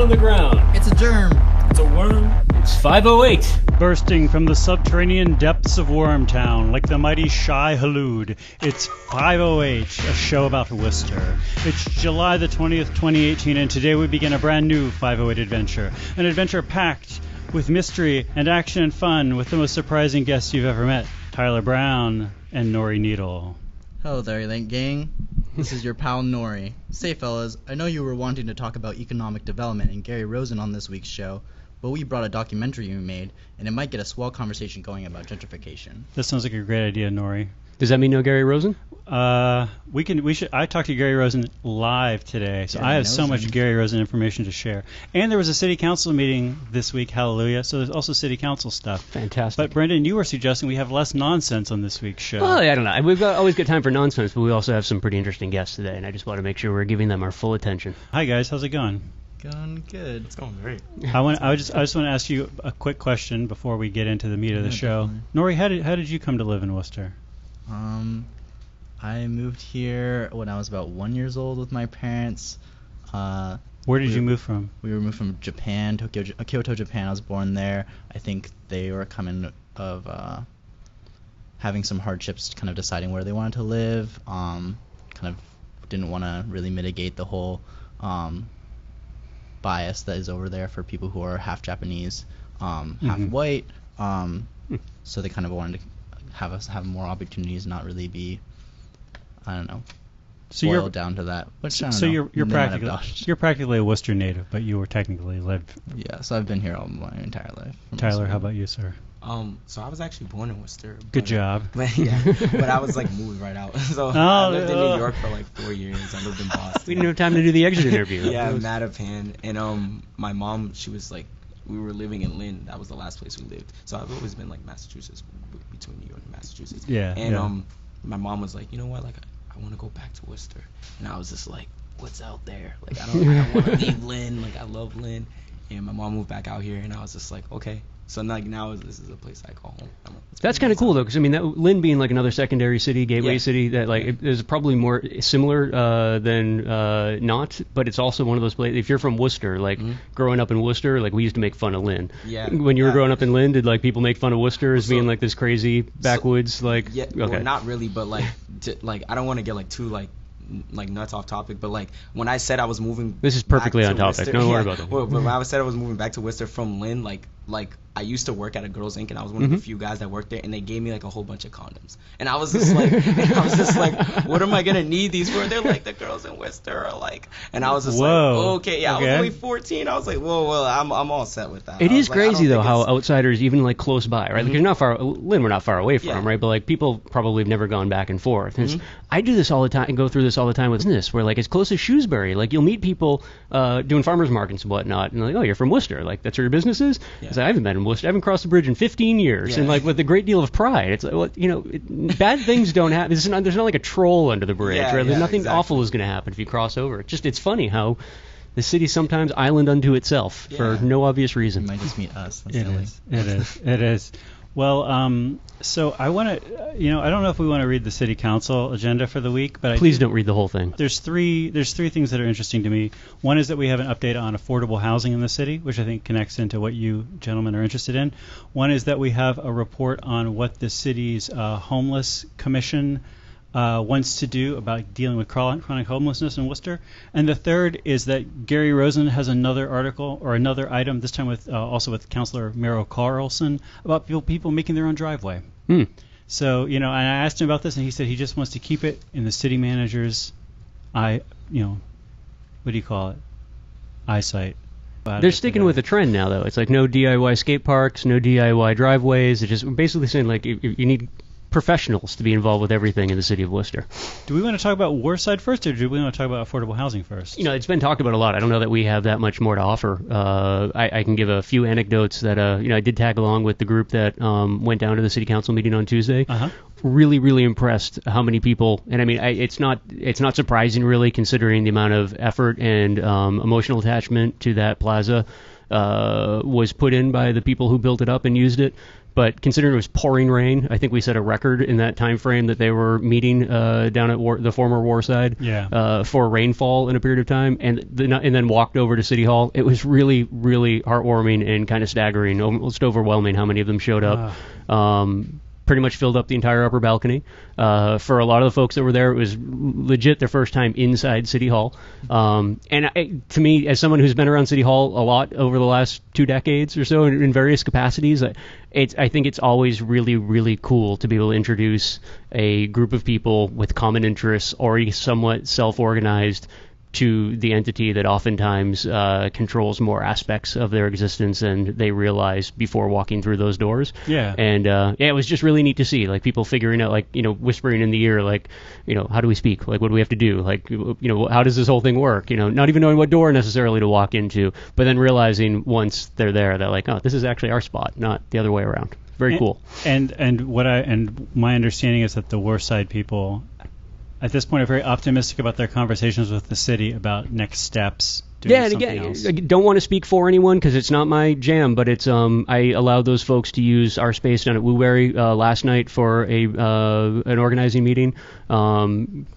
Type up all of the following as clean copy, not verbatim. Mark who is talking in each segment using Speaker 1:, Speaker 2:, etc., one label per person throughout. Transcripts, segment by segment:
Speaker 1: on the ground.
Speaker 2: It's a germ.
Speaker 1: It's a worm.
Speaker 3: It's 508.
Speaker 4: Bursting from the subterranean depths of Wormtown, like the mighty Shai Halud, it's 508, a show about Worcester. It's July the 20th, 2018, and today we begin a brand new 508 adventure. An adventure packed with mystery and action and fun with the most surprising guests you've ever met, Tyler Brown and Nori Needle.
Speaker 2: Hello there, Link Gang. This is your pal Nori. Say, fellas, I know you were wanting to talk about economic development and Gary Rosen on this week's show, but we brought a documentary we made, and it might get a swell conversation going about gentrification.
Speaker 4: That sounds like a great idea, Nori.
Speaker 3: Does that mean no Gary Rosen?
Speaker 4: We should. I talked to Gary Rosen live today, so
Speaker 2: Gary
Speaker 4: I have so
Speaker 2: Rosen.
Speaker 4: much Gary Rosen information to share. And there was a city council meeting this week, hallelujah, so there's also city council stuff.
Speaker 3: Fantastic.
Speaker 4: But Brendan, you were suggesting we have less nonsense on this week's show.
Speaker 3: Well, I don't know. We've always got time for nonsense, but we also have some pretty interesting guests today, and I just want to make sure we're giving them our full attention.
Speaker 4: Hi guys, how's it going?
Speaker 2: Going good.
Speaker 1: It's going great.
Speaker 4: I just want to ask you a quick question before we get into the meat of the show. Nori, how did you come to live in Worcester?
Speaker 2: I moved here when I was about 1 year old with my parents.
Speaker 4: Where did you move from?
Speaker 2: We were moved from Japan, Kyoto, Japan. I was born there. I think they were coming of having some hardships, kind of deciding where they wanted to live. Kind of didn't want to really mitigate the whole bias that is over there for people who are half Japanese, half white. So they kind of wanted to have us have more opportunities, not really be, I don't know, boiled down to that. Which, I don't know.
Speaker 4: You're practically a Worcester native, but you were technically lived.
Speaker 2: Yeah, so I've been here all my entire life.
Speaker 4: Tyler, how about you, sir?
Speaker 5: So I was actually born in Worcester.
Speaker 4: Good job.
Speaker 5: But I was like moved right out. So I lived in New York for like 4 years. I lived in Boston.
Speaker 3: We didn't have time to do the exit interview.
Speaker 5: Yeah, Mattapan. And my mom, she was like, we were living in Lynn. That was the last place we lived. So I've always been like Massachusetts, between New York and Massachusetts.
Speaker 4: Yeah.
Speaker 5: And my mom was like, you know what, like I want to go back to Worcester. And I was just like, what's out there? Like I don't want to leave Lynn. Like I love Lynn. And my mom moved back out here, and I was just like, okay. So like now this is a place I call home.
Speaker 3: That's kind of cool though, because I mean, Lynn being like another secondary city, gateway city, that like it is probably more similar than not, but it's also one of those places. If you're from Worcester, like growing up in Worcester, like we used to make fun of Lynn.
Speaker 5: Yeah.
Speaker 3: When you were growing up in Lynn, did like people make fun of Worcester as being like this crazy backwoods like?
Speaker 5: Yeah.
Speaker 3: Okay.
Speaker 5: Well, not really, but like I don't want to get like too like nuts off topic, but like when I said I was moving,
Speaker 3: this is perfectly
Speaker 5: back
Speaker 3: on
Speaker 5: to
Speaker 3: topic.
Speaker 5: Worcester,
Speaker 3: Don't worry about that.
Speaker 5: Well, but when I said I was moving back to Worcester from Lynn, like I used to work at a Girls Inc. and I was one of the few guys that worked there, and they gave me like a whole bunch of condoms, and I was just like, what am I gonna need these for? They're like the girls in Worcester are like, and I was just like, okay, I was only 14. I was like, whoa, I'm all set with that.
Speaker 3: It is crazy though how outsiders, even like close by, right? Like you're not far, Lynn, we're not far away from, right? But like people probably have never gone back and forth. I do this all the time and go through this all the time with business, where like as close as Shrewsbury, like you'll meet people doing farmers markets and whatnot, and like, oh, you're from Worcester, like that's where your business is. Yeah. I haven't been in Worcester, I haven't crossed the bridge in 15 years, and like with a great deal of pride. It's like, well, you know, bad things don't happen. There's not like a troll under the bridge, right? There's nothing awful is going to happen if you cross over. It's funny how the city sometimes island unto itself for no obvious reason.
Speaker 2: You might just meet us. That's
Speaker 4: It is. Well, so I want to, I don't know if we want to read the city council agenda for the week, but
Speaker 3: please don't read the whole thing.
Speaker 4: There's three things that are interesting to me. One is that we have an update on affordable housing in the city, which I think connects into what you gentlemen are interested in. One is that we have a report on what the city's homeless commission wants to do about dealing with chronic homelessness in Worcester. And the third is that Gary Rosen has another article or another item, this time with also with Councilor Merrill Carlson, about people making their own driveway. So, and I asked him about this, and he said he just wants to keep it in the city manager's what do you call it? Eyesight.
Speaker 3: They're sticking with the trend now, though. It's like no DIY skate parks, no DIY driveways. It's just basically saying like you need professionals to be involved with everything in the city of Worcester.
Speaker 4: Do we want to talk about Warside first, or do we want to talk about affordable housing first?
Speaker 3: It's been talked about a lot. I don't know that we have that much more to offer. I can give a few anecdotes that I did tag along with the group that went down to the city council meeting on Tuesday. Really, really impressed how many people, and I mean, it's not surprising really, considering the amount of effort and emotional attachment to that plaza was put in by the people who built it up and used it. but considering it was pouring rain, I think we set a record in that time frame that they were meeting down at the former Warside for rainfall in a period of time, and then walked over to City Hall. It was really, really heartwarming and kind of staggering, almost overwhelming how many of them showed up. Pretty much filled up the entire upper balcony. For a lot of the folks that were there, it was legit their first time inside City Hall. To me, as someone who's been around City Hall a lot over the last 2 decades or so in various capacities, I think it's always really, really cool to be able to introduce a group of people with common interests, already somewhat self-organized, to the entity that oftentimes controls more aspects of their existence than they realize before walking through those doors. And it was just really neat to see, like, people figuring out, like, whispering in the ear, like, how do we speak? Like, what do we have to do? Like, how does this whole thing work? Not even knowing what door necessarily to walk into, but then realizing once they're there that, like, oh, this is actually our spot, not the other way around. Very cool.
Speaker 4: And my understanding is that the Warside people at this point are very optimistic about their conversations with the city about next steps.
Speaker 3: And again, I don't want to speak for anyone because it's not my jam, but it's I allowed those folks to use our space down at Woolberry last night for an organizing meeting.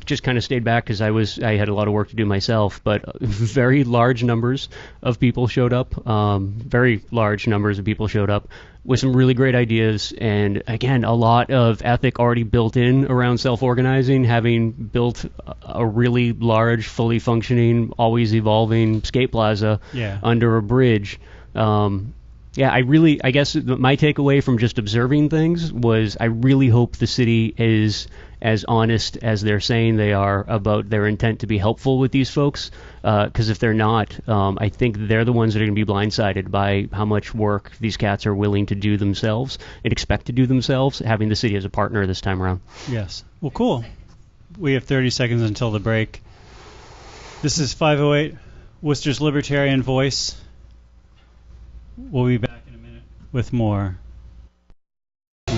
Speaker 3: Just kind of stayed back because I had a lot of work to do myself, but very large numbers of people showed up. Very large numbers of people showed up with some really great ideas, and again, a lot of ethic already built in around self-organizing, having built a really large, fully functioning, always evolving skate plaza under a bridge. I guess my takeaway from just observing things was I really hope the city is as honest as they're saying they are about their intent to be helpful with these folks, because if they're not, I think they're the ones that are going to be blindsided by how much work these cats are willing to do themselves and expect to do themselves, having the city as a partner this time around.
Speaker 4: Yes. Well, cool. We have 30 seconds until the break. This is 508, Worcester's Libertarian Voice. We'll be back in a minute with more.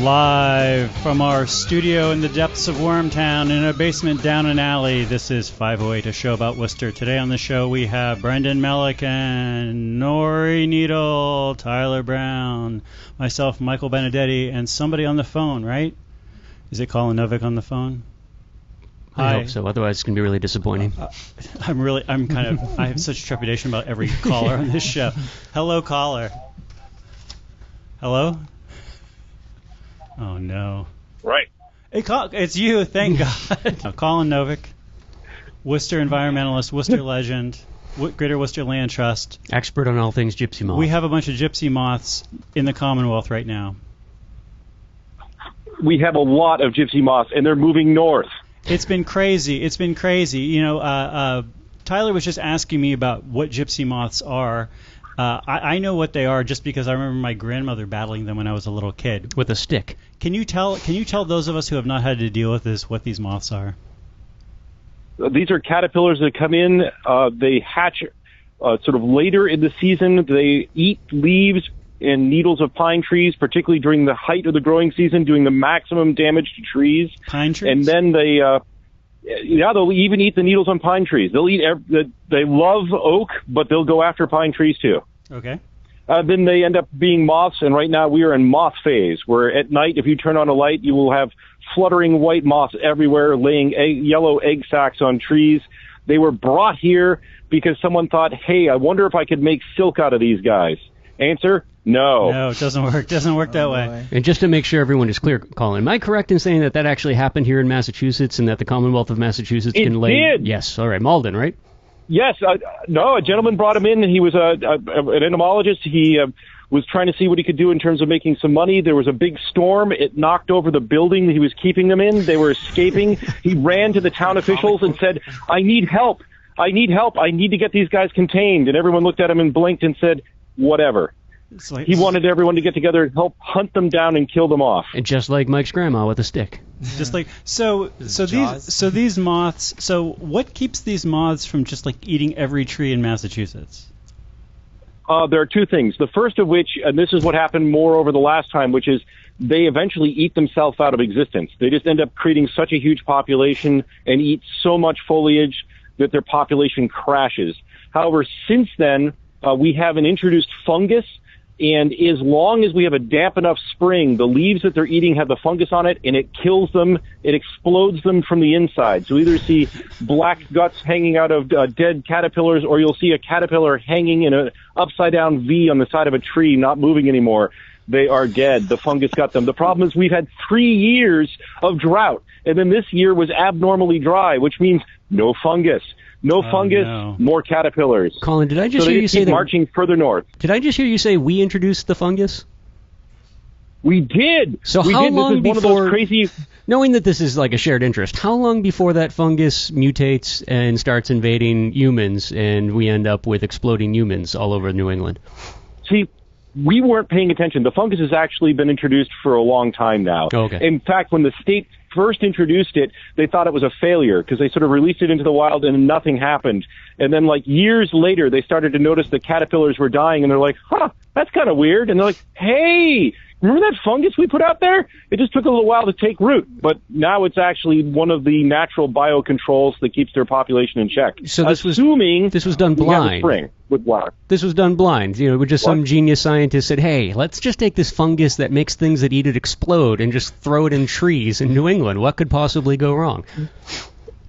Speaker 4: Live from our studio in the depths of Wormtown in a basement down an alley, this is 508, a show about Worcester. Today on the show we have Brendan Mellick and Nori Needle, Tyler Brown, myself, Michael Benedetti, and somebody on the phone, right? Is it Colin Novick on the phone?
Speaker 3: I hope so, otherwise it's going to be really disappointing.
Speaker 4: I have such trepidation about every caller on this show. Hello, caller. Hello? Oh, no.
Speaker 1: Right.
Speaker 4: Hey, it's you, thank God. Colin Novick, Worcester environmentalist, Worcester legend, Greater Worcester Land Trust.
Speaker 3: Expert on all things gypsy moth.
Speaker 4: We have a bunch of gypsy moths in the Commonwealth right now.
Speaker 1: We have a lot of gypsy moths, and they're moving north.
Speaker 4: It's been crazy. Tyler was just asking me about what gypsy moths are. I know what they are just because I remember my grandmother battling them when I was a little kid.
Speaker 3: With a stick.
Speaker 4: Can you tell those of us who have not had to deal with this what these moths are?
Speaker 1: These are caterpillars that come in. They hatch sort of later in the season. They eat leaves and needles of pine trees, particularly during the height of the growing season, doing the maximum damage to trees.
Speaker 4: Pine trees?
Speaker 1: And then they'll even eat the needles on pine trees. They'll eat. They love oak, but they'll go after pine trees too.
Speaker 4: Okay.
Speaker 1: Then they end up being moths, and right now we are in moth phase, where at night, if you turn on a light, you will have fluttering white moths everywhere, laying yellow egg sacs on trees. They were brought here because someone thought, hey, I wonder if I could make silk out of these guys. Answer, no.
Speaker 4: No, it doesn't work. It doesn't work that way.
Speaker 3: And just to make sure everyone is clear, Colin, am I correct in saying that actually happened here in Massachusetts and that the Commonwealth of Massachusetts can lay...
Speaker 1: It did.
Speaker 3: Yes, all right. Malden, right?
Speaker 1: Yes. No, a gentleman brought him in, and he was an entomologist. He was trying to see what he could do in terms of making some money. There was a big storm. It knocked over the building that he was keeping them in. They were escaping. He ran to the town officials and said, I need help. I need to get these guys contained. And everyone looked at him and blinked and said, whatever. He wanted everyone to get together and help hunt them down and kill them off.
Speaker 3: And just like Mike's grandma with a stick.
Speaker 4: Just like these moths. So what keeps these moths from just like eating every tree in Massachusetts?
Speaker 1: There are two things. The first of which, and this is what happened more over the last time, which is they eventually eat themselves out of existence. They just end up creating such a huge population and eat so much foliage that their population crashes. However, since then, we have an introduced fungus And as long as we have a damp enough spring, the leaves that they're eating have the fungus on it, and it kills them. It explodes them from the inside. So either see black guts hanging out of dead caterpillars, or you'll see a caterpillar hanging in an upside-down V on the side of a tree, not moving anymore. They are dead. The fungus got them. The problem is we've had 3 years of drought, and then this year was abnormally dry, which means no fungus. No fungus, more caterpillars.
Speaker 3: Colin, did I just
Speaker 1: so
Speaker 3: hear you say that
Speaker 1: marching further north?
Speaker 3: Did I just hear you say we introduced the fungus?
Speaker 1: We did.
Speaker 3: So
Speaker 1: we
Speaker 3: how
Speaker 1: did.
Speaker 3: long
Speaker 1: this is
Speaker 3: before?
Speaker 1: One of those crazy.
Speaker 3: Knowing that this is like a shared interest, how long before that fungus mutates and starts invading humans, and we end up with exploding humans all over New England?
Speaker 1: See, we weren't paying attention. The fungus has actually been introduced for a long time now.
Speaker 3: Okay.
Speaker 1: In fact, when the state first introduced it, they thought it was a failure because they sort of released it into the wild and nothing happened. And then like years later, they started to notice the caterpillars were dying, and they're like, that's kind of weird. And they're like, hey, remember that fungus we put out there? It just took a little while to take root, but now it's actually one of the natural biocontrols that keeps their population in check.
Speaker 3: So this was done
Speaker 1: we have a
Speaker 3: blind.
Speaker 1: spring with water.
Speaker 3: This was done blind. You know, just some genius scientist said, hey, let's just take this fungus that makes things that eat it explode and just throw it in trees in New England. What could possibly go wrong?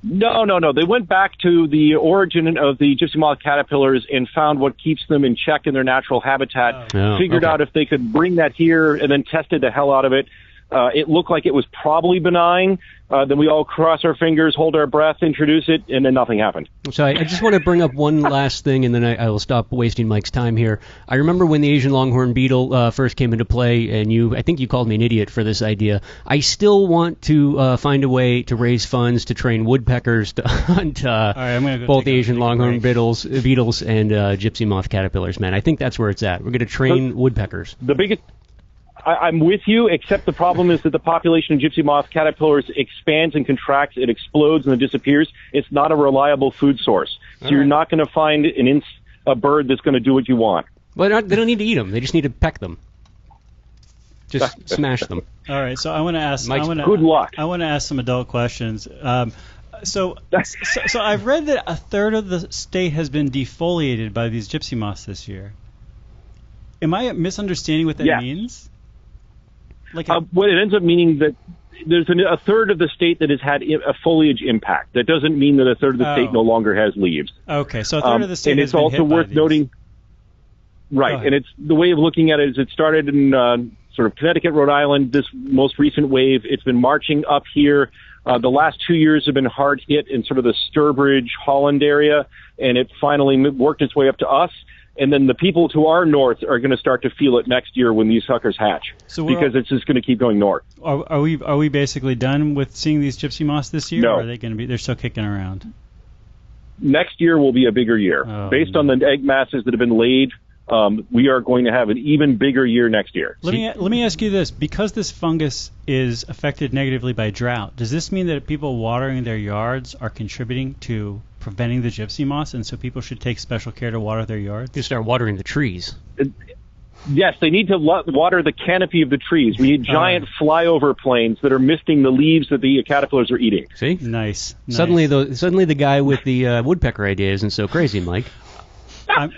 Speaker 1: No. They went back to the origin of the gypsy moth caterpillars and found what keeps them in check in their natural habitat. Figured out if they could bring that here, and then tested the hell out of it. It looked like it was probably benign. Then we all cross our fingers, hold our breath, introduce it, and then nothing happened.
Speaker 3: So I just want to bring up one last thing, and then I will stop wasting Mike's time here. I remember when the Asian longhorn beetle first came into play, and I think you called me an idiot for this idea. I still want to find a way to raise funds to train woodpeckers to hunt both the Asian longhorn beetles and gypsy moth caterpillars, man. I think that's where it's at. We're going to train woodpeckers.
Speaker 1: The biggest... I'm with you, except the problem is that the population of gypsy moth caterpillars expands and contracts, it explodes and it disappears. It's not a reliable food source. So you're not going to find a bird that's going to do what you want.
Speaker 3: Well, they don't need to eat them. They just need to peck them. Just smash them.
Speaker 4: All right, so I want to ask...
Speaker 1: Good luck.
Speaker 4: I want to ask some adult questions. So I've read that a third of the state has been defoliated by these gypsy moths this year. Am I misunderstanding what that means?
Speaker 1: What it ends up meaning that there's a third of the state that has had a foliage impact. That doesn't mean that a third of the state no longer has leaves.
Speaker 4: Okay, so a third of the state
Speaker 1: and
Speaker 4: has
Speaker 1: it's
Speaker 4: been
Speaker 1: also
Speaker 4: hit by
Speaker 1: worth
Speaker 4: these.
Speaker 1: noting. Right, and it's the way of looking at it is it started in sort of Connecticut, Rhode Island. This most recent wave, it's been marching up here. The last 2 years have been hard hit in sort of the Sturbridge, Holland area, and it finally worked its way up to us. And then the people to our north are going to start to feel it next year when these suckers hatch, because it's just going to keep going north.
Speaker 4: Are we basically done with seeing these gypsy moths this year?
Speaker 1: No.
Speaker 4: Or are they going to be? They're still kicking around.
Speaker 1: Next year will be a bigger year. Based on the egg masses that have been laid, we are going to have an even bigger year next year.
Speaker 4: Let me ask you this: because this fungus is affected negatively by drought, does this mean that people watering their yards are contributing to preventing the gypsy moths, and so people should take special care to water their yards?
Speaker 3: You start watering the trees.
Speaker 1: Yes, they need to water the canopy of the trees. We need giant flyover planes that are misting the leaves that the caterpillars are eating.
Speaker 3: See?
Speaker 4: Nice.
Speaker 3: Suddenly the guy with the woodpecker idea isn't so crazy, Mike.
Speaker 4: And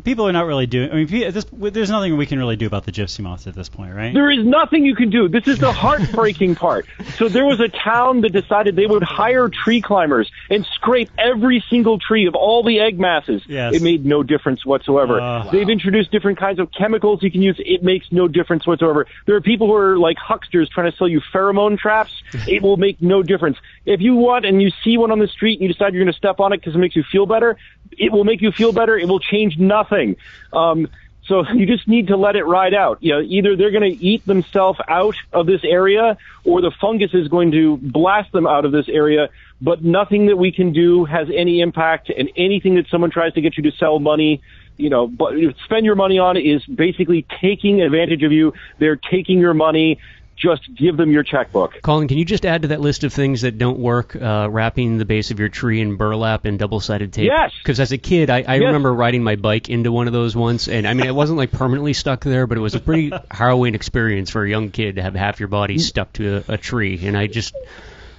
Speaker 4: people are not really doing. I mean, there's nothing we can really do about the gypsy moths at this point, right?
Speaker 1: There is nothing you can do. This is the heartbreaking part. So there was a town that decided they would hire tree climbers and scrape every single tree of all the egg masses.
Speaker 4: Yes.
Speaker 1: It made no difference whatsoever. They've introduced different kinds of chemicals you can use. It makes no difference whatsoever. There are people who are like hucksters trying to sell you pheromone traps. It will make no difference. If you want and you see one on the street and you decide you're going to step on it because it makes you feel better, it will make you feel better. It will change nothing. So you just need to let it ride out. You know, either they're going to eat themselves out of this area, or the fungus is going to blast them out of this area. But nothing that we can do has any impact, and anything that someone tries to get you to sell money, but spend your money on is basically taking advantage of you. They're taking your money. Just give them your checkbook.
Speaker 3: Colin, can you just add to that list of things that don't work, wrapping the base of your tree in burlap and double-sided tape?
Speaker 1: Yes.
Speaker 3: Because as a kid, I remember riding my bike into one of those once, and I mean, it wasn't like permanently stuck there, but it was a pretty harrowing experience for a young kid to have half your body stuck to a tree, and I just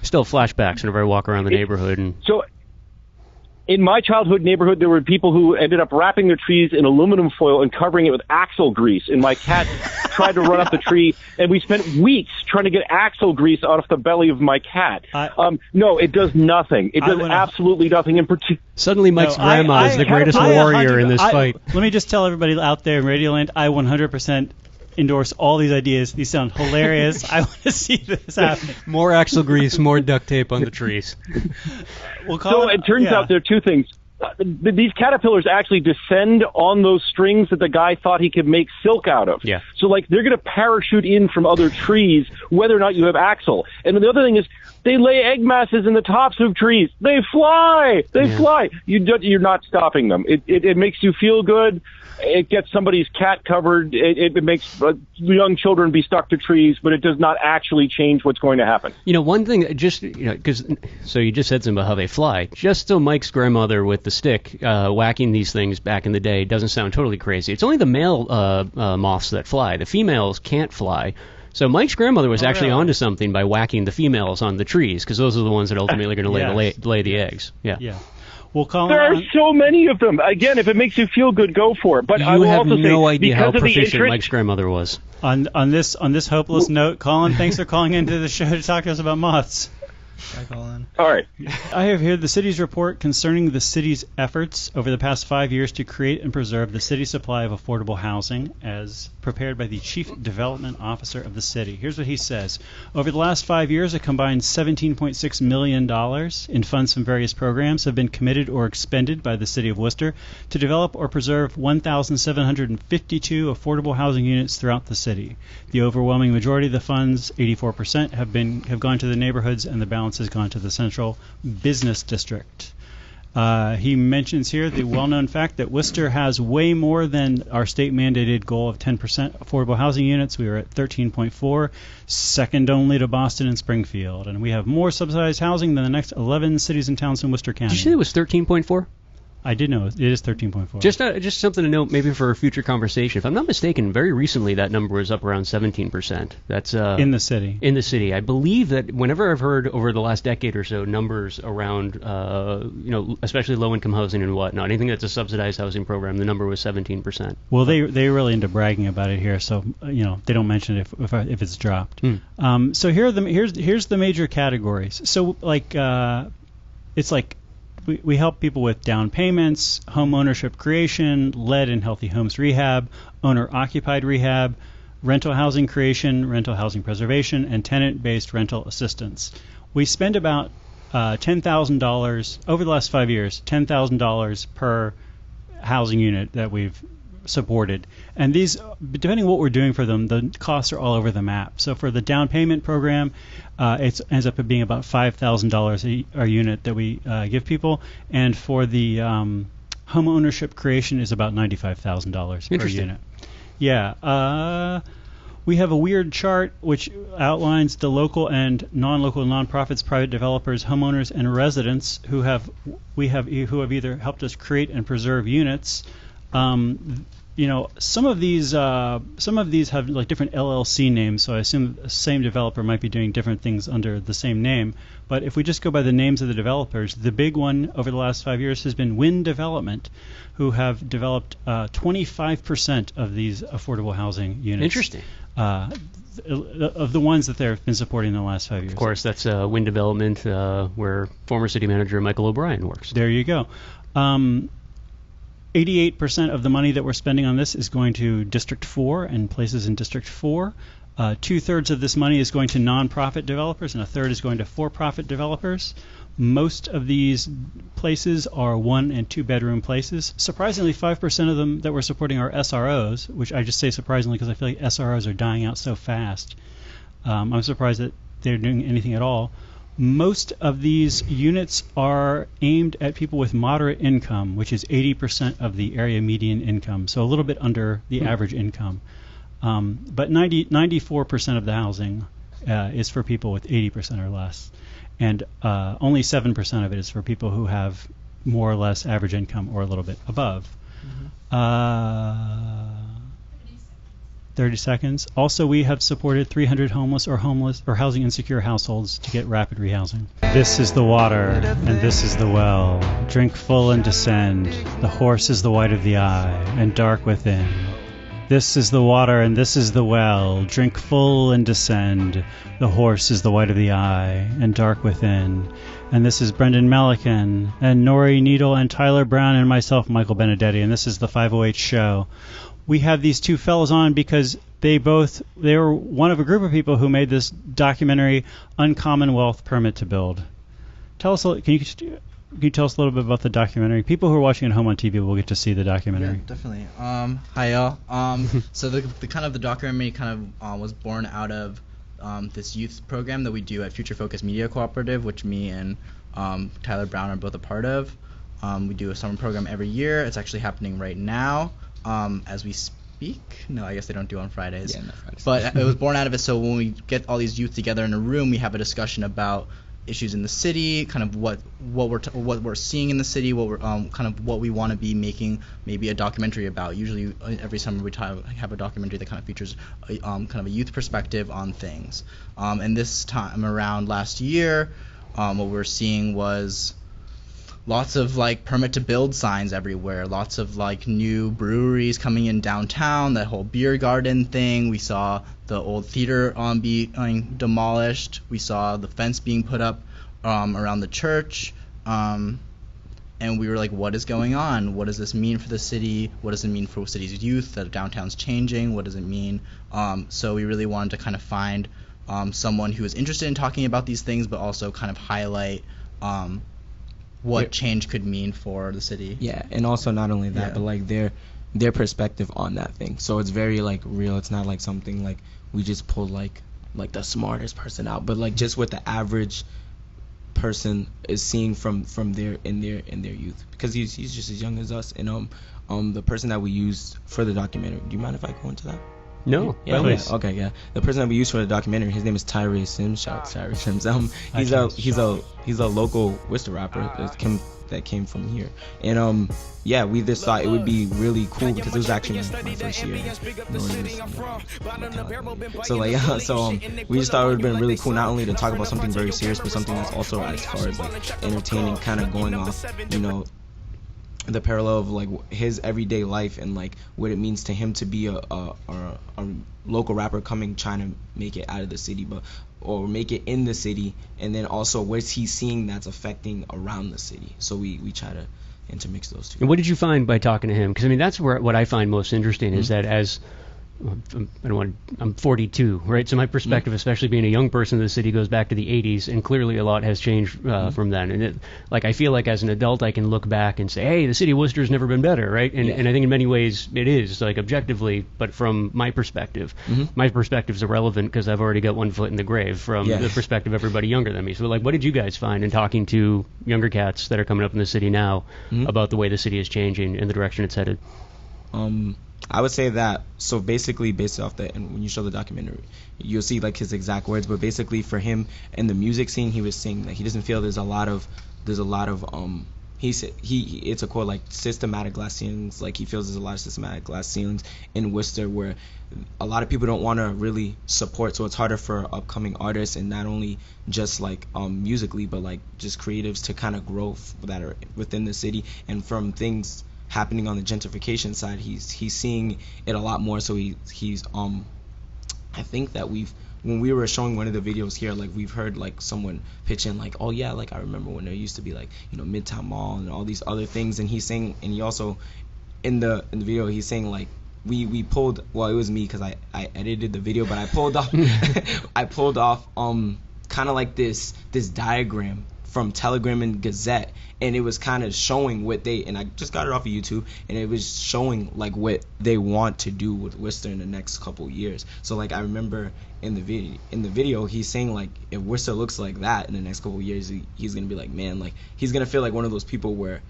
Speaker 3: still flashbacks whenever I walk around the neighborhood. And
Speaker 1: so In my childhood neighborhood, there were people who ended up wrapping their trees in aluminum foil and covering it with axle grease. And my cat tried to run up the tree, and we spent weeks trying to get axle grease out of the belly of my cat. No, it does nothing. It does absolutely nothing in particular.
Speaker 3: Suddenly Mike's grandma is the greatest warrior in this fight.
Speaker 4: Let me just tell everybody out there in Radioland, I 100% endorse all these ideas. These sound hilarious. I want to see this happen.
Speaker 3: More axle grease, more duct tape on the trees.
Speaker 1: So it turns out there are two things. These caterpillars actually descend on those strings that the guy thought he could make silk out of.
Speaker 3: Yeah.
Speaker 1: So, like, they're going to parachute in from other trees, whether or not you have axle. And then the other thing is, they lay egg masses in the tops of trees. They fly. They fly. You're not stopping them. It makes you feel good. It gets somebody's cat covered. It makes young children be stuck to trees, but it does not actually change what's going to happen.
Speaker 3: One thing, so you just said something about how they fly. Just so Mike's grandmother with the stick whacking these things back in the day doesn't sound totally crazy. It's only the male moths that fly. The females can't fly. So Mike's grandmother was actually onto something by whacking the females on the trees, because those are the ones that ultimately are going to lay the eggs. Yeah.
Speaker 4: Well, Colin,
Speaker 1: there are so many of them. Again, if it makes you feel good, go for it. But
Speaker 3: you
Speaker 1: I will
Speaker 3: have
Speaker 1: also
Speaker 3: no
Speaker 1: say,
Speaker 3: idea how
Speaker 1: because of the
Speaker 3: proficient
Speaker 1: interest,
Speaker 3: Mike's grandmother was.
Speaker 4: On this hopeless note, Colin, thanks for calling into the show to talk to us about moths.
Speaker 2: Bye, Colin.
Speaker 1: All right.
Speaker 4: I have here the city's report concerning the city's efforts over the past 5 years to create and preserve the city's supply of affordable housing, as prepared by the Chief Development Officer of the city. Here's what he says. Over the last 5 years, a combined $17.6 million in funds from various programs have been committed or expended by the city of Worcester to develop or preserve 1,752 affordable housing units throughout the city. The overwhelming majority of the funds, 84%, have gone to the neighborhoods, and the balance has gone to the central business district. He mentions here the well-known fact that Worcester has way more than our state-mandated goal of 10% affordable housing units. We are at 13.4, second only to Boston and Springfield. And we have more subsidized housing than the next 11 cities and towns in Worcester County.
Speaker 3: Did you say it was 13.4?
Speaker 4: I did know it is 13.4.
Speaker 3: Just something to note, maybe for a future conversation. If I'm not mistaken, very recently that number was up around 17%. That's
Speaker 4: in the city.
Speaker 3: In the city, I believe that whenever I've heard over the last decade or so numbers around, especially low-income housing and whatnot, anything that's a subsidized housing program, the number was 17%.
Speaker 4: Well, they're really into bragging about it here, so they don't mention it if it's dropped. So here's the major categories. So it's like. We help people with down payments, home ownership creation, lead and healthy homes rehab, owner-occupied rehab, rental housing creation, rental housing preservation, and tenant-based rental assistance. We spend about $10,000 over the last 5 years, $10,000 per housing unit that we've supported. And these, depending on what we're doing for them, the costs are all over the map. So for the down payment program, it ends up being about $5,000 a unit that we give people. And for the home ownership creation is about $95,000 per unit. Yeah. We have a weird chart which outlines the local and non-local nonprofits, private developers, homeowners, and residents who have either helped us create and preserve units. Some of these have like different LLC names, so I assume the same developer might be doing different things under the same name. But if we just go by the names of the developers, the big one over the last 5 years has been Wind Development, who have developed 25% of these affordable housing units.
Speaker 3: Interesting.
Speaker 4: Of the ones that they've been supporting in the last 5 years.
Speaker 3: Of course, that's Wind Development, where former city manager Michael O'Brien works.
Speaker 4: There you go. 88% of the money that we're spending on this is going to District 4 and places in District 4. 2/3 of this money is going to nonprofit developers, and 1/3 is going to for-profit developers. Most of these places are 1- and 2-bedroom places. Surprisingly, 5% of them that we're supporting are SROs, which I just say surprisingly because I feel like SROs are dying out so fast. I'm surprised that they're doing anything at all. Most of these units are aimed at people with moderate income, which is 80% of the area median income, so a little bit under the average income. But 94% of the housing is for people with 80% or less, and only 7% of it is for people who have more or less average income or a little bit above. 30 seconds. Also, we have supported 300 homeless or housing insecure households to get rapid rehousing. This is the water, and this is the well. Drink full and descend. The horse is the white of the eye, and dark within. This is the water, and this is the well. Drink full and descend. The horse is the white of the eye, and dark within. And this is Brendan Melican, and Nori Needle, and Tyler Brown, and myself, Michael Benedetti, and this is the 508 show. We have these two fellows on because they were one of a group of people who made this documentary, Uncommonwealth Permit to Build. Can you tell us a little bit about the documentary? People who are watching at home on TV will get to see the documentary.
Speaker 2: Yeah, definitely. Hi y'all. So the documentary was born out of this youth program that we do at Future Focus Media Cooperative, which me and Tyler Brown are both a part of. We do a summer program every year. It's actually happening right now as we speak. No, I guess they don't do it on Fridays.
Speaker 5: Yeah, not Fridays.
Speaker 2: But it was born out of it. So when we get all these youth together in a room, we have a discussion about issues in the city, kind of what we're seeing in the city, what we're kind of what we want to be making maybe a documentary about. Usually every summer we have a documentary that kind of features kind of a youth perspective on things. And this time around last year, what we're seeing was lots of like permit to build signs everywhere, lots of like new breweries coming in downtown, that whole beer garden thing. We saw the old theater being demolished. We saw the fence being put up around the church. And we were like, what is going on? What does this mean for the city? What does it mean for the city's youth that downtown's changing? What does it mean? So we really wanted to kind of find someone who is interested in talking about these things, but also kind of highlight what change could mean for the city.
Speaker 5: Yeah, and also not only that, but like their perspective on that thing. So it's very like real. It's not like something like we just pulled like the smartest person out, but like just what the average person is seeing from their youth, because he's just as young as us. And the person that we used for the documentary. Do you mind if I go into that?
Speaker 3: No.
Speaker 5: Yeah. Okay. Yeah. The person that we used for the documentary, his name is Tyree Sims. Shout out Tyree Sims. He's a local Worcester rapper that came from here. And we just thought it would be really cool because it was actually my first year. So we just thought it would have been really cool not only to talk about something very serious, but something that's also as far as like entertaining, kind of going off, the parallel of like his everyday life and like what it means to him to be a local rapper trying to make it out of the city, or make it in the city, and then also what's he seeing that's affecting around the city. So we try to intermix those two.
Speaker 3: And what did you find by talking to him? Because I mean that's what I find most interesting is that as I'm 42, right? So my perspective, especially being a young person in the city, goes back to the 80s, and clearly a lot has changed from then. And I feel like as an adult, I can look back and say, hey, the city of Worcester's never been better, right? And I think in many ways it is, like objectively, but from my perspective, my perspective's irrelevant because I've already got one foot in the grave from the perspective of everybody younger than me. So like, what did you guys find in talking to younger cats that are coming up in the city now about the way the city is changing and the direction it's headed?
Speaker 5: I would say that, so basically based off that, and when you show the documentary, you'll see like his exact words, but basically for him in the music scene, he was saying that he doesn't feel there's a lot of he said it's a quote like systematic glass ceilings. Like he feels there's a lot of systematic glass ceilings in Worcester where a lot of people don't want to really support, so it's harder for upcoming artists and not only just like musically, but like just creatives to kind of grow that are within the city. And from things happening on the gentrification side, he's seeing it a lot more. So he's I think that when we were showing one of the videos here, like we've heard like someone pitch in like, oh yeah, like I remember when there used to be like Midtown Mall and all these other things, and he's saying, and he also in the video he's saying like we pulled, well it was me because I edited the video, but I pulled off kind of like this diagram from Telegram and Gazette, and it was kind of showing what and I just got it off of YouTube, and it was showing like what they want to do with Worcester in the next couple years. So like I remember in the video he's saying like if Worcester looks like that in the next couple years, he's gonna be like, man, like he's gonna feel like one of those people where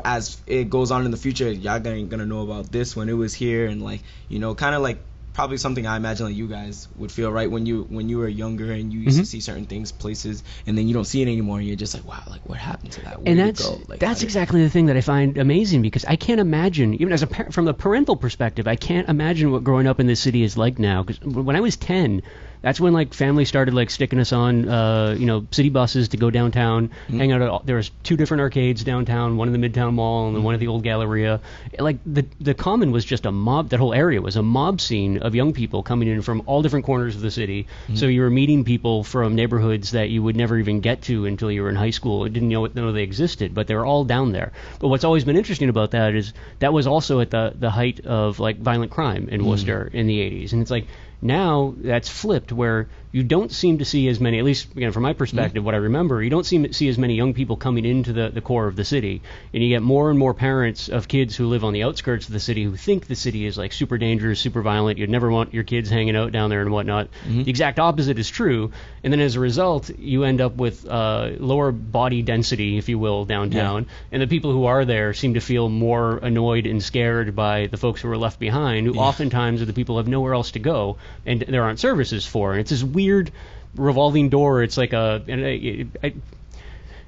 Speaker 5: as it goes on in the future, y'all ain't gonna know about this when it was here, and like kind of like probably something I imagine like you guys would feel, right? When you were younger and you used to see certain things, places, and then you don't see it anymore, and you're just like, wow, like what happened to that? Where
Speaker 3: And
Speaker 5: did it go? Like,
Speaker 3: that's exactly the thing that I find amazing, because I can't imagine, even as from the parental perspective, I can't imagine what growing up in this city is like now. Because when I was 10, that's when like families started like sticking us on city buses to go downtown, hang out at there was 2 different arcades downtown, one in the Midtown Mall and then one at the old Galleria. Like the Common was just a mob. That whole area was a mob scene of young people coming in from all different corners of the city. So you were meeting people from neighborhoods that you would never even get to until you were in high school. You didn't know they existed, but they were all down there. But what's always been interesting about that is that was also at the height of like violent crime in Worcester in the 80s, and it's like now that's flipped, where you don't seem to see as many, at least again from my perspective, what I remember, you don't seem to see as many young people coming into the core of the city, and you get more and more parents of kids who live on the outskirts of the city who think the city is like super dangerous, super violent. You'd never want your kids hanging out down there and whatnot. The exact opposite is true, and then as a result you end up with lower body density, if you will, downtown, and the people who are there seem to feel more annoyed and scared by the folks who are left behind, who oftentimes are the people who have nowhere else to go and there aren't services for. And it's this weird revolving door. It's like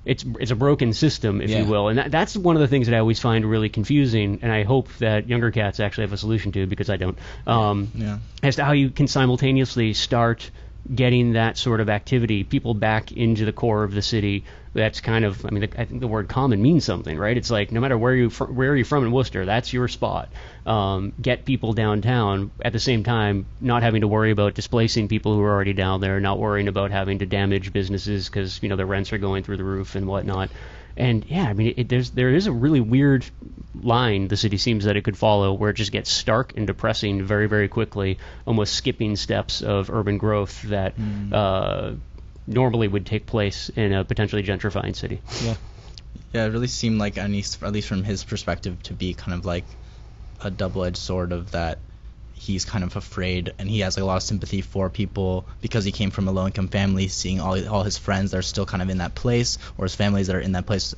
Speaker 3: it's a broken system, if you will, and that's one of the things that I always find really confusing, and I hope that younger cats actually have a solution to, because I don't, as to how you can simultaneously start getting that sort of activity, people back into the core of the city. That's kind of, I mean, I think the word common means something, right? It's like no matter where you're from in Worcester, that's your spot. Get people downtown at the same time, not having to worry about displacing people who are already down there, not worrying about having to damage businesses because their rents are going through the roof and whatnot. And yeah, I mean, there is a really weird line the city seems that it could follow, where it just gets stark and depressing very, very quickly, almost skipping steps of urban growth that normally would take place in a potentially gentrifying city.
Speaker 2: Yeah, it really seemed like, at least from his perspective, to be kind of like a double-edged sword of that. He's kind of afraid, and he has like a lot of sympathy for people because he came from a low-income family, seeing all his friends that are still kind of in that place, or his families that are in that place,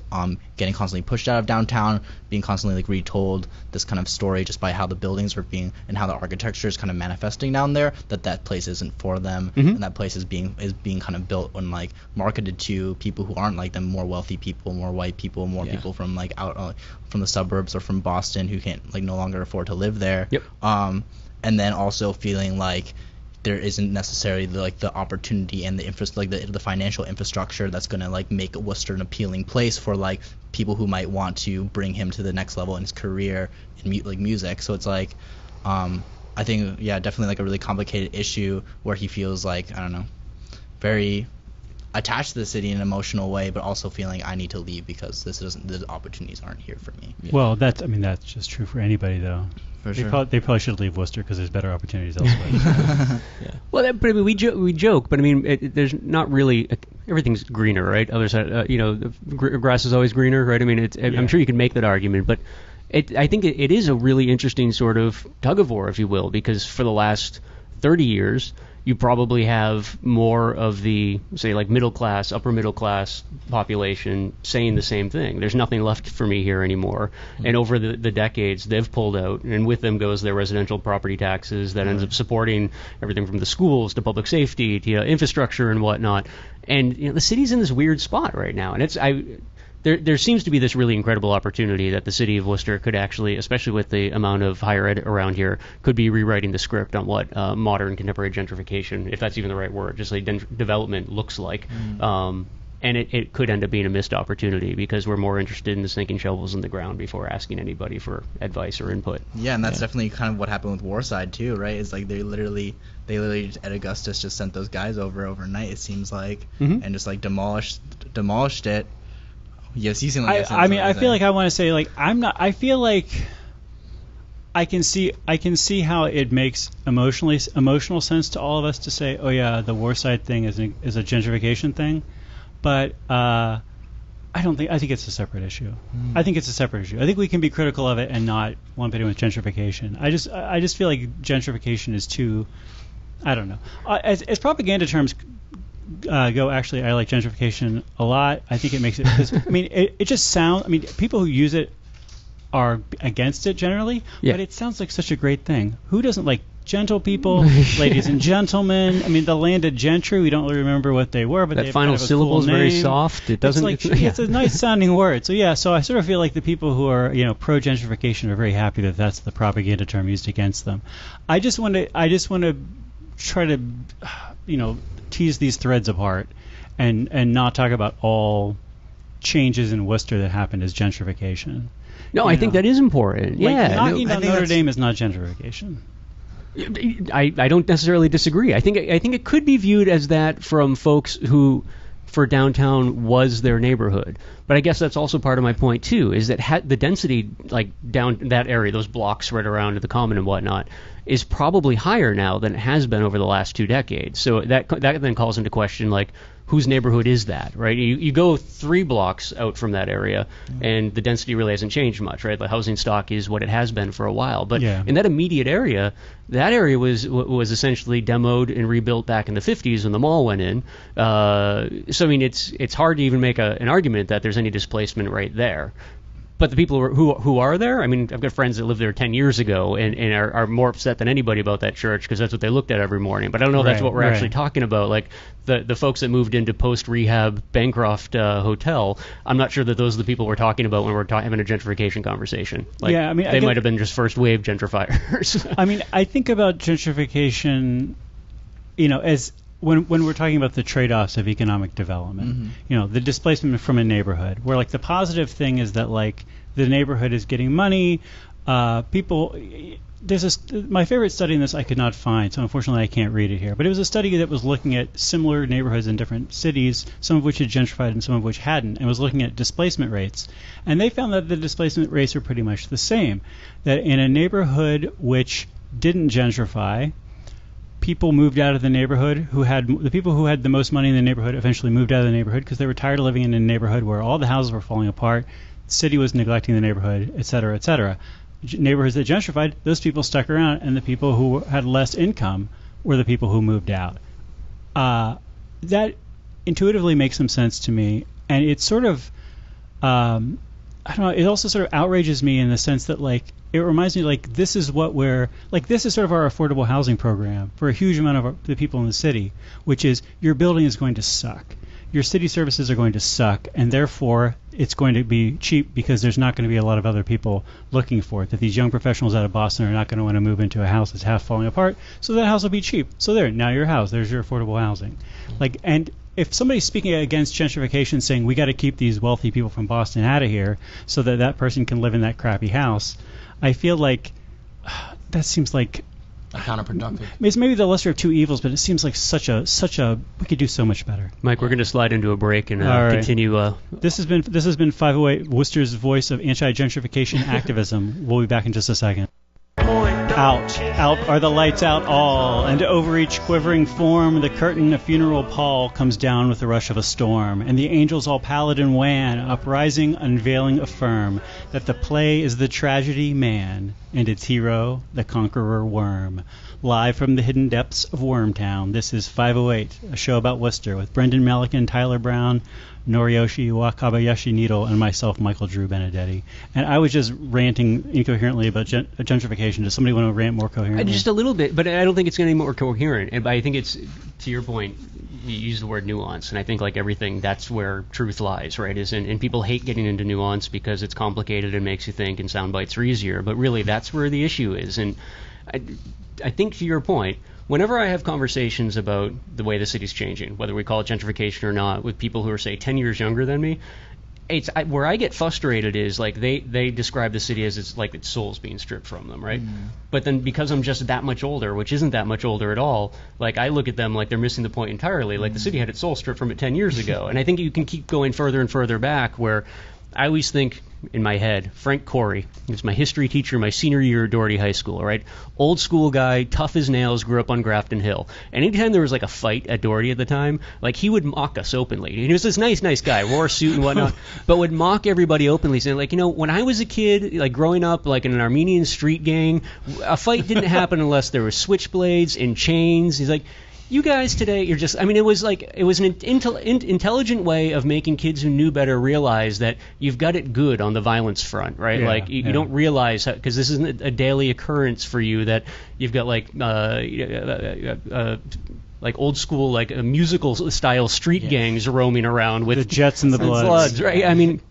Speaker 2: getting constantly pushed out of downtown, being constantly like retold this kind of story just by how the buildings are being and how the architecture is kind of manifesting down there, that place isn't for them, and that place is being kind of built and like marketed to people who aren't like them, more wealthy people, more white people, more people from like out from the suburbs or from Boston who can't like no longer afford to live there. And then also feeling like there isn't necessarily the opportunity and the financial infrastructure that's going to like make Worcester an appealing place for like people who might want to bring him to the next level in his career in music. So it's like I think definitely like a really complicated issue where he feels like, I don't know, very attached to the city in an emotional way, but also feeling I need to leave because the opportunities aren't here for me.
Speaker 4: Well, that's just true for anybody though. For sure. They probably should leave Worcester because there's better opportunities elsewhere.
Speaker 3: Well, but I mean, we joke, but I mean, there's not really everything's greener, right? Other side, grass is always greener, right? I mean, I'm sure you can make that argument, but I think it is a really interesting sort of tug of war, if you will, because for the last 30 years, you probably have more of the, say, like middle class, upper middle class population saying the same thing. There's nothing left for me here anymore. And over the decades, they've pulled out, and with them goes their residential property taxes that ends up supporting everything from the schools to public safety to infrastructure and whatnot. And the city's in this weird spot right now, and There seems to be this really incredible opportunity that the city of Worcester could actually, especially with the amount of higher ed around here, could be rewriting the script on what modern contemporary gentrification, if that's even the right word, just like development looks like. And it could end up being a missed opportunity because we're more interested in sinking shovels in the ground before asking anybody for advice or input.
Speaker 2: Yeah, and that's definitely kind of what happened with Warside too, right? It's like they literally Ed Augustus just sent those guys overnight, it seems like, and just like demolished it. Yes, you seem like
Speaker 4: I feel like I want to say like I'm not. I feel like I can see how it makes emotional sense to all of us to say, oh yeah, the Warside thing is a gentrification thing, but I think it's a separate issue. I think it's a separate issue. I think we can be critical of it and not lump it in with gentrification. I just feel like gentrification is too. I don't know. As propaganda terms go, actually, I like gentrification a lot. I think it makes it, cause, I mean, it just sounds, I mean, people who use it are against it generally, but it sounds like such a great thing. Who doesn't like gentle people, ladies and gentlemen. I mean, the landed gentry, we don't really remember what they were, but
Speaker 3: that
Speaker 4: they
Speaker 3: final
Speaker 4: kind of a
Speaker 3: syllable
Speaker 4: cool
Speaker 3: is very
Speaker 4: name.
Speaker 3: soft. It doesn't.
Speaker 4: It's a nice sounding word. So yeah, so I sort of feel like the people who are pro gentrification are very happy that that's the propaganda term used against them. I just want to try to tease these threads apart and not talk about all changes in Worcester that happened as gentrification.
Speaker 3: No, I think that is important.
Speaker 4: Knocking down Notre Dame is not gentrification.
Speaker 3: I don't necessarily disagree. I think it could be viewed as that from folks who, for downtown, was their neighborhood. But I guess that's also part of my point too, is that the density like down that area, those blocks right around the Common and whatnot, is probably higher now than it has been over the last 2 decades. So that then calls into question like, whose neighborhood is that, right? You go 3 blocks out from that area, and the density really hasn't changed much, right? The housing stock is what it has been for a while. But in that immediate area, that area was essentially demoed and rebuilt back in the 50s when the mall went in. So I mean, it's hard to even make an argument that there's any displacement right there. But the people who are there, I mean, I've got friends that lived there 10 years ago and are more upset than anybody about that church because that's what they looked at every morning. But I don't know if that's what we're actually talking about. Like the folks that moved into post-rehab Bancroft Hotel, I'm not sure that those are the people we're talking about when we're having a gentrification conversation. Like,
Speaker 4: I mean,
Speaker 3: they might have been just first-wave gentrifiers.
Speaker 4: I mean, I think about gentrification, as when we're talking about the trade-offs of economic development, the displacement from a neighborhood, where like the positive thing is that like the neighborhood is getting money, people. My favorite study in this I could not find, so unfortunately I can't read it here. But it was a study that was looking at similar neighborhoods in different cities, some of which had gentrified and some of which hadn't, and was looking at displacement rates. And they found that the displacement rates were pretty much the same. That in a neighborhood which didn't gentrify, people moved out of the neighborhood. The people who had the most money in the neighborhood eventually moved out of the neighborhood because they were tired of living in a neighborhood where all the houses were falling apart, the city was neglecting the neighborhood, et cetera, et cetera. Neighborhoods that gentrified, those people stuck around, and the people who had less income were the people who moved out. That intuitively makes some sense to me, and it's sort of, I don't know, it also sort of outrages me in the sense that like it reminds me like this is sort of our affordable housing program for a huge amount of the people in the city, which is your building is going to suck. Your city services are going to suck, and therefore it's going to be cheap because there's not going to be a lot of other people looking for it. That these young professionals out of Boston are not going to want to move into a house that's half falling apart, so that house will be cheap. So now your house, there's your affordable housing. Like, and if somebody's speaking against gentrification, saying we got to keep these wealthy people from Boston out of here so that person can live in that crappy house, I feel like that seems like
Speaker 5: counterproductive.
Speaker 4: It's maybe the lesser of two evils, but it seems like such a we could do so much better.
Speaker 3: Mike, we're going to slide into a break and continue.
Speaker 4: This has been 508 Worcester's voice of anti-gentrification activism. We'll be back in just a second. Out are the lights out all, and over each quivering form the curtain of funeral pall comes down with the rush of a storm, and the angels all pallid and wan, uprising, unveiling affirm that the play is the tragedy man, and its hero the conqueror worm. Live from the hidden depths of Wormtown, this is 508, a show about Worcester, with Brendan Melican, Tyler Brown, Noriyoshi Wakabayashi Needle, and myself, Michael Drew Benedetti. And I was just ranting incoherently about gentrification. Does somebody want to rant more coherently?
Speaker 3: Just a little bit, but I don't think it's going to be more coherent. And I think it's, to your point, you use the word nuance, and I think like everything, that's where truth lies, right? And people hate getting into nuance because it's complicated and makes you think, and sound bites are easier. But really, that's where the issue is. And I think to your point, whenever I have conversations about the way the city's changing, whether we call it gentrification or not, with people who are, say, 10 years younger than me, where I get frustrated is like they describe the city as it's like its soul's being stripped from them, right? But then because I'm just that much older, which isn't that much older at all, like I look at them like they're missing the point entirely. Like the city had its soul stripped from it 10 years ago. And I think you can keep going further and further back where I always think in my head, Frank Corey, he was my history teacher my senior year at Doherty High School, right? Old school guy, tough as nails, grew up on Grafton Hill. And anytime there was like a fight at Doherty at the time, like he would mock us openly. And he was this nice guy, wore a suit and whatnot, but would mock everybody openly, saying like, when I was a kid, like growing up like in an Armenian street gang, a fight didn't happen unless there were switchblades and chains. He's like, you guys today, you're just, I mean, it was an intelligent way of making kids who knew better realize that you've got it good on the violence front, right?
Speaker 4: Yeah,
Speaker 3: like, you don't realize, because this isn't a daily occurrence for you, that you've got, like old school, like musical style street gangs roaming around with
Speaker 4: the Jets and the Bloods,
Speaker 3: right? I mean,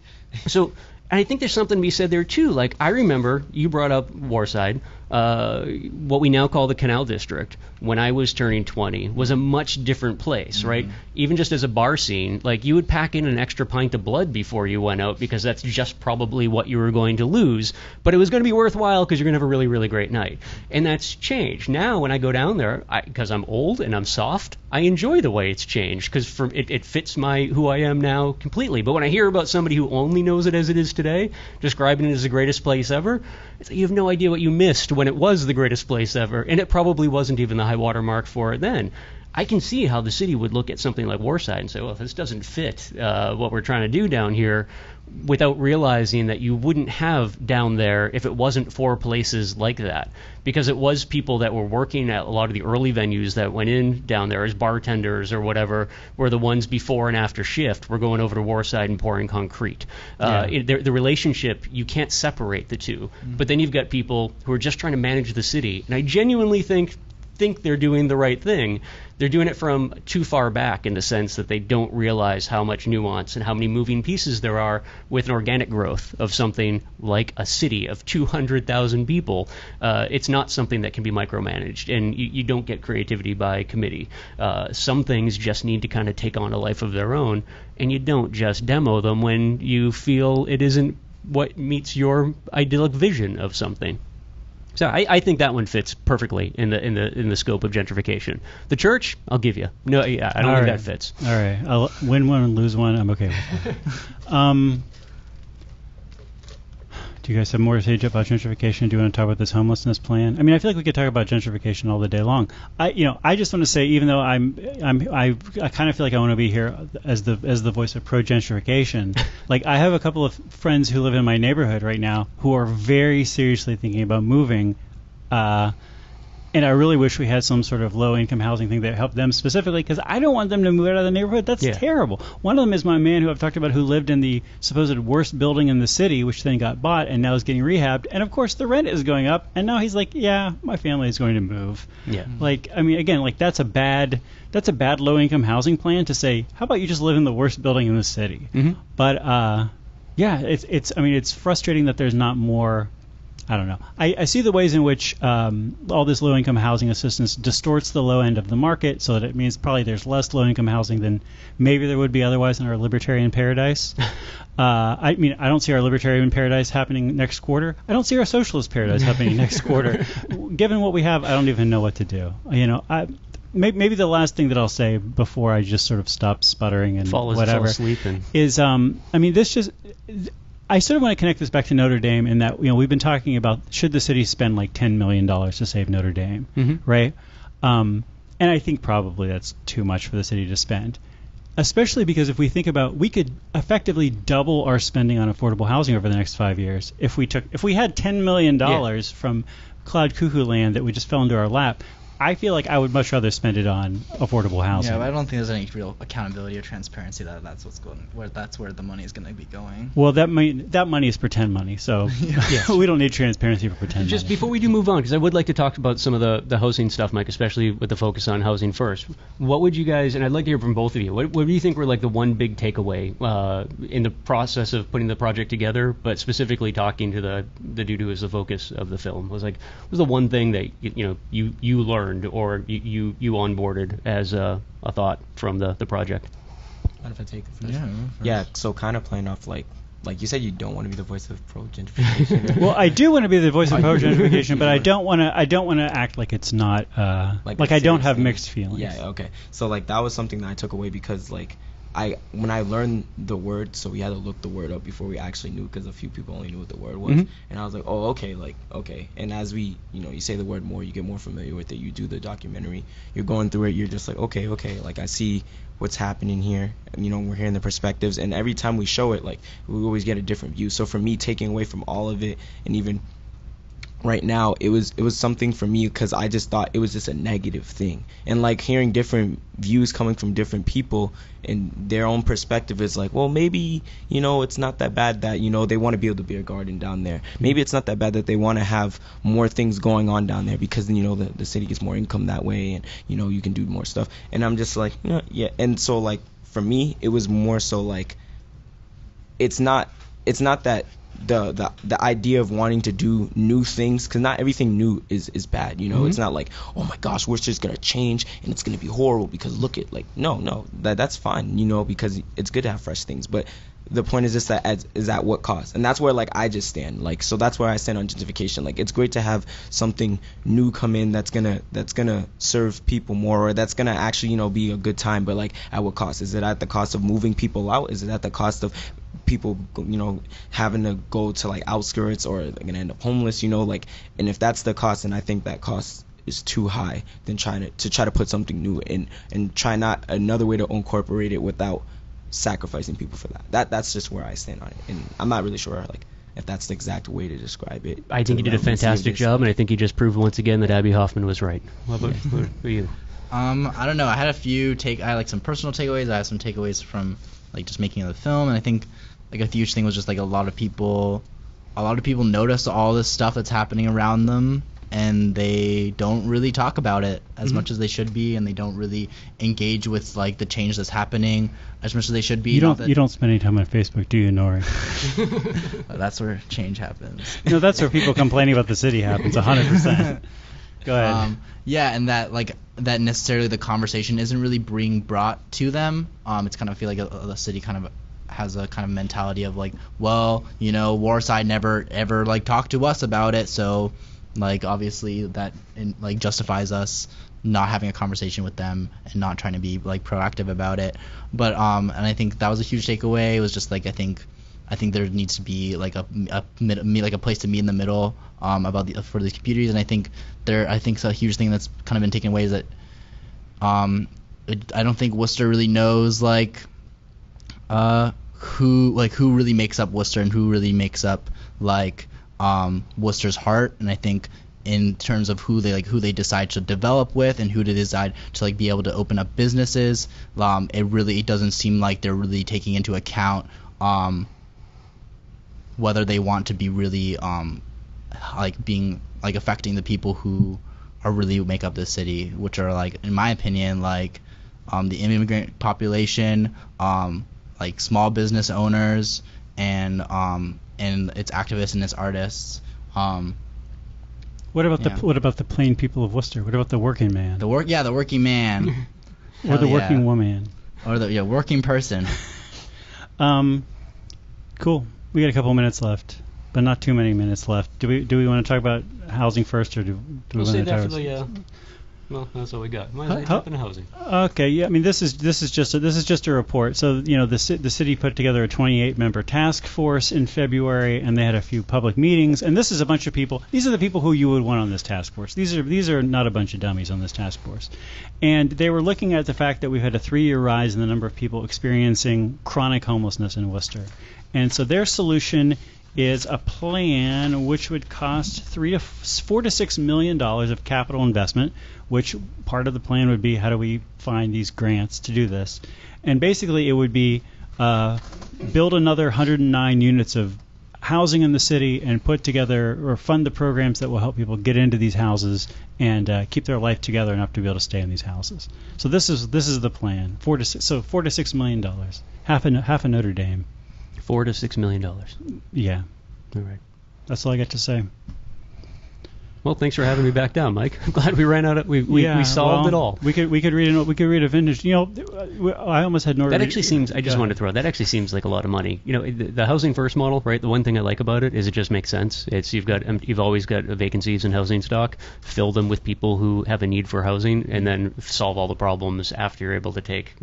Speaker 3: so. And I think there's something to be said there too. Like, I remember you brought up Warside, what we now call the Canal District. When I was turning 20, was a much different place, right? Even just as a bar scene, like, you would pack in an extra pint of blood before you went out because that's just probably what you were going to lose. But it was going to be worthwhile because you're going to have a really, really great night. And that's changed. Now, when I go down there, because I'm old and I'm soft, I enjoy the way it's changed because it fits who I am now completely. But when I hear about somebody who only knows it as it is today, describing it as the greatest place ever, it's like you have no idea what you missed when it was the greatest place ever, and it probably wasn't even the high water mark for it then. I can see how the city would look at something like Warside and say, well, this doesn't fit what we're trying to do down here, without realizing that you wouldn't have down there if it wasn't for places like that. Because it was people that were working at a lot of the early venues that went in down there as bartenders or whatever, were the ones before and after shift were going over to Warside and pouring concrete. The relationship, you can't separate the two. But then you've got people who are just trying to manage the city. And I genuinely think they're doing the right thing. They're doing it from too far back in the sense that they don't realize how much nuance and how many moving pieces there are with an organic growth of something like a city of 200,000 people. It's not something that can be micromanaged, and you don't get creativity by committee. Some things just need to kind of take on a life of their own, and you don't just demo them when you feel it isn't what meets your idyllic vision of something. So I think that one fits perfectly in the scope of gentrification. The church, I'll give you. No, yeah, I don't think that fits.
Speaker 4: All right, I'll win one and lose one. I'm okay with that. Do you guys have more to say about gentrification? Do you want to talk about this homelessness plan? I mean, I feel like we could talk about gentrification all the day long. I just want to say, even though I kind of feel like I want to be here as the voice of pro gentrification. Like, I have a couple of friends who live in my neighborhood right now who are very seriously thinking about moving. And I really wish we had some sort of low-income housing thing that helped them specifically, because I don't want them to move out of the neighborhood. That's terrible. One of them is my man who I've talked about, who lived in the supposed worst building in the city, which then got bought and now is getting rehabbed. And, of course, the rent is going up. And now he's like, yeah, my family is going to move. Yeah. Like, I mean, again, like, that's a bad low-income housing plan to say, how about you just live in the worst building in the city? Mm-hmm. But, it's frustrating that there's not more. I don't know. I see the ways in which all this low-income housing assistance distorts the low end of the market, so that it means probably there's less low-income housing than maybe there would be otherwise in our libertarian paradise. I mean, I don't see our libertarian paradise happening next quarter. I don't see our socialist paradise happening next quarter. Given what we have, I don't even know what to do. Maybe the last thing that I'll say before I just sort of stop sputtering and fall asleep is, this just. I sort of want to connect this back to Notre Dame in that, we've been talking about, should the city spend like $10 million to save Notre Dame, right? And I think probably that's too much for the city to spend, especially because if we think about, we could effectively double our spending on affordable housing over the next 5 years if we had $10 million from Cloud Cuckoo land that we just fell into our lap. I feel like I would much rather spend it on affordable housing.
Speaker 2: Yeah, but I don't think there's any real accountability or transparency that's where the money is going to be going.
Speaker 4: Well, that money is pretend money, so we don't need transparency for pretend
Speaker 3: Just
Speaker 4: money.
Speaker 3: Before we do move on, because I would like to talk about some of the housing stuff, Mike, especially with the focus on housing first. What would you guys, and I'd like to hear from both of you, what do you think were like the one big takeaway in the process of putting the project together, but specifically talking to the dude who was the focus of the film? Was the one thing that you learned or you onboarded as a thought from the project?
Speaker 5: What if I take it first? Yeah, so kind of playing off like you said, you don't want to be the voice of pro gentrification.
Speaker 4: Well, I do want to be the voice of pro gentrification, but I don't want to act like it's not like I don't have mixed feelings.
Speaker 5: Yeah, okay. So that was something that I took away because when I learned the word, so we had to look the word up before we actually knew, because a few people only knew what the word was. Mm-hmm. And I was like, oh, okay, okay. And as we, you say the word more, you get more familiar with it. You do the documentary, you're going through it, you're just like, okay, I see what's happening here. And, we're hearing the perspectives, and every time we show it, we always get a different view. So for me, taking away from all of it, and even right now, it was something for me because I just thought it was just a negative thing. And like hearing different views coming from different people and their own perspective is like, well, maybe, you know, it's not that bad that, you know, they want to build a beer garden down there. Maybe it's not that bad that they want to have more things going on down there because, you know, the city gets more income that way and, you know, you can do more stuff. And I'm just like, yeah. And so like for me, it was more so like, it's not that the idea of wanting to do new things, because not everything new is bad, you know. It's not like, oh my gosh, Worcester's gonna change and it's gonna be horrible because look at, like, no, that's fine, you know, because it's good to have fresh things. But the point is just that is at what cost? And that's where like I just stand, like, so that's where I stand on gentrification. Like, it's great to have something new come in that's gonna serve people more, or that's gonna actually, you know, be a good time. But like, at what cost? Is it at the cost of moving people out? Is it at the cost of people, you know, having to go to like outskirts, or they're gonna end up homeless, you know? Like, and if that's the cost, then I think that cost is too high than trying to put something new in, and try not another way to incorporate it without sacrificing people for that. That's just where I stand on it, and I'm not really sure like if that's the exact way to describe it.
Speaker 3: I think you did a fantastic job, and I think you just proved once again that Abby Hoffman was right. What about you?
Speaker 2: I don't know. I had a few I had like some personal takeaways. I had some takeaways from like just making of the film, and I think like a huge thing was just like a lot of people notice all this stuff that's happening around them, and they don't really talk about it as much as they should be, and they don't really engage with like the change that's happening as much as they should be.
Speaker 4: You don't spend any time on Facebook, do you, Nori?
Speaker 2: That's where change happens.
Speaker 4: No, that's where people complaining about the city happens, 100%. Go ahead.
Speaker 2: Yeah, and that necessarily the conversation isn't really being brought to them. It's kind of, I feel like the city kind of has a kind of mentality of like, well, you know, Warside never ever like talked to us about it, so like obviously that like justifies us not having a conversation with them and not trying to be like proactive about it. But and I think that was a huge takeaway. It was just like I think there needs to be like a place to meet in the middle for these communities, and I think a huge thing that's kind of been taken away is that I don't think Worcester really knows like who really makes up Worcester and who really makes up like Worcester's heart. And I think in terms of who they decide to develop with and who they decide to like be able to open up businesses, it doesn't seem like they're really taking into account whether they want to be really like being like affecting the people who are really make up the city, which are like, in my opinion, like the immigrant population, like small business owners, and its activists and its artists.
Speaker 4: What about the plain people of Worcester? What about the working man?
Speaker 2: The working man.
Speaker 4: Or the working woman.
Speaker 2: Or the working person.
Speaker 4: Cool. We got a couple minutes left, but not too many minutes left. Do we want to talk about housing first, or do we want to talk about?
Speaker 3: Well, that's all we got. Might as well jump into housing.
Speaker 4: Okay, yeah. I mean, this is just a report. So, you know, the city put together a 28-member task force in February, and they had a few public meetings. And this is a bunch of people. These are the people who you would want on this task force. These are not a bunch of dummies on this task force. And they were looking at the fact that we've had a 3-year rise in the number of people experiencing chronic homelessness in Worcester. And so their solution is a plan which would cost $4 to $6 million of capital investment, which part of the plan would be how do we find these grants to do this. And basically it would be build another 109 units of housing in the city and put together or fund the programs that will help people get into these houses and keep their life together enough to be able to stay in these houses. So this is the plan. $4 to $6 million, half a Notre Dame.
Speaker 3: $4 to $6 million.
Speaker 4: Yeah.
Speaker 3: All right.
Speaker 4: That's all I got to say.
Speaker 3: Well, thanks for having me back down, Mike. I'm glad we ran out of we solved it all.
Speaker 4: We could read a vintage. You know, I almost had Nori.
Speaker 3: That actually seems. I just wanted to throw. That actually seems like a lot of money. You know, the housing first model, right? The one thing I like about it is it just makes sense. It's you've always got vacancies in housing stock. Fill them with people who have a need for housing, and then solve all the problems after you're able to take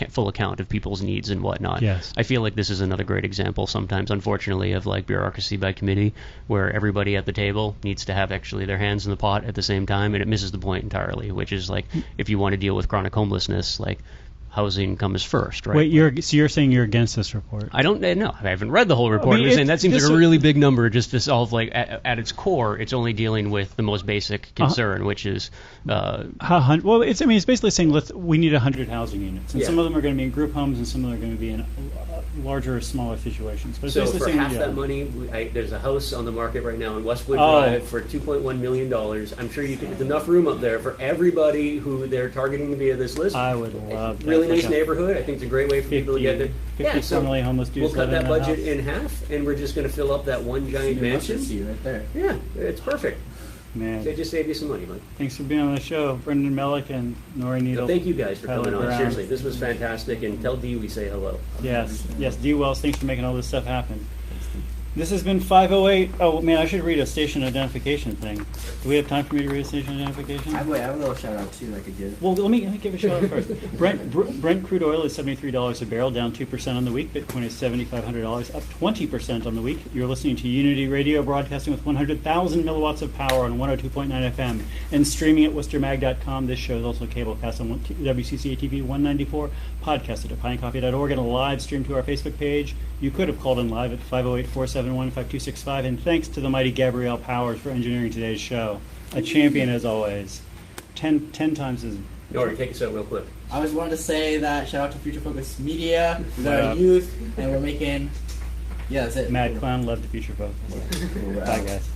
Speaker 3: full account of people's needs and whatnot.
Speaker 4: Yes.
Speaker 3: I feel like this is another great example. Sometimes, unfortunately, of like bureaucracy by committee, where everybody at the table needs to have actually their hands in the pot at the same time, and it misses the point entirely, which is like if you want to deal with chronic homelessness, like housing comes first, right?
Speaker 4: Wait, you're saying you're against this report?
Speaker 3: I don't know. I haven't read the whole report. I'm saying that seems like a really big number just to solve, like, at its core, it's only dealing with the most basic concern, which is...
Speaker 4: well, it's basically saying we need 100 housing units. And some of them are going to be in group homes and some of them are going to be in larger or smaller situations. But
Speaker 6: so for half that money, there's a house on the market right now in Westwood Drive for $2.1 million. I'm sure there's enough room up there for everybody who they're targeting via this list.
Speaker 4: I would love that.
Speaker 6: Really nice neighborhood. I think it's a great way for people to get there.
Speaker 4: 50 formerly homeless dudes.
Speaker 6: We'll cut that budget in half, and we're just going to fill up that one giant mansion.
Speaker 5: Right there.
Speaker 6: Yeah, it's perfect.
Speaker 4: Man.
Speaker 6: They just saved you some money, Mike.
Speaker 4: Thanks for being on the show, Brendan Mellick and Nori Needle.
Speaker 6: Thank you guys for coming on.
Speaker 4: Brown.
Speaker 6: Seriously, this was fantastic, and tell Dee we say hello.
Speaker 4: Yes, D. Wells, thanks for making all this stuff happen. This has been 508. Oh, man, I should read a station identification thing. Do we have time for me to read a station identification?
Speaker 5: I have a little shout out too I could give.
Speaker 4: Well, let me give a shout out first. Brent crude oil is $73 a barrel, down 2% on the week. Bitcoin is $7,500, up 20% on the week. You're listening to Unity Radio, broadcasting with 100,000 milliwatts of power on 102.9 FM and streaming at worcestermag.com. This show is also cablecast on WCCA-TV 194, podcasted at pinecoffee.org, and a live stream to our Facebook page. You could have called in live at 508-471-5265, and thanks to the mighty Gabrielle Powers for engineering today's show. A champion as always. 10 times as...
Speaker 6: Nori, take us out real quick.
Speaker 5: I just wanted to say that shout out to Future Focus Media. We got our youth, and we're making... Yeah, that's it.
Speaker 4: Mad Clown, love the Future Focus. Bye, guys.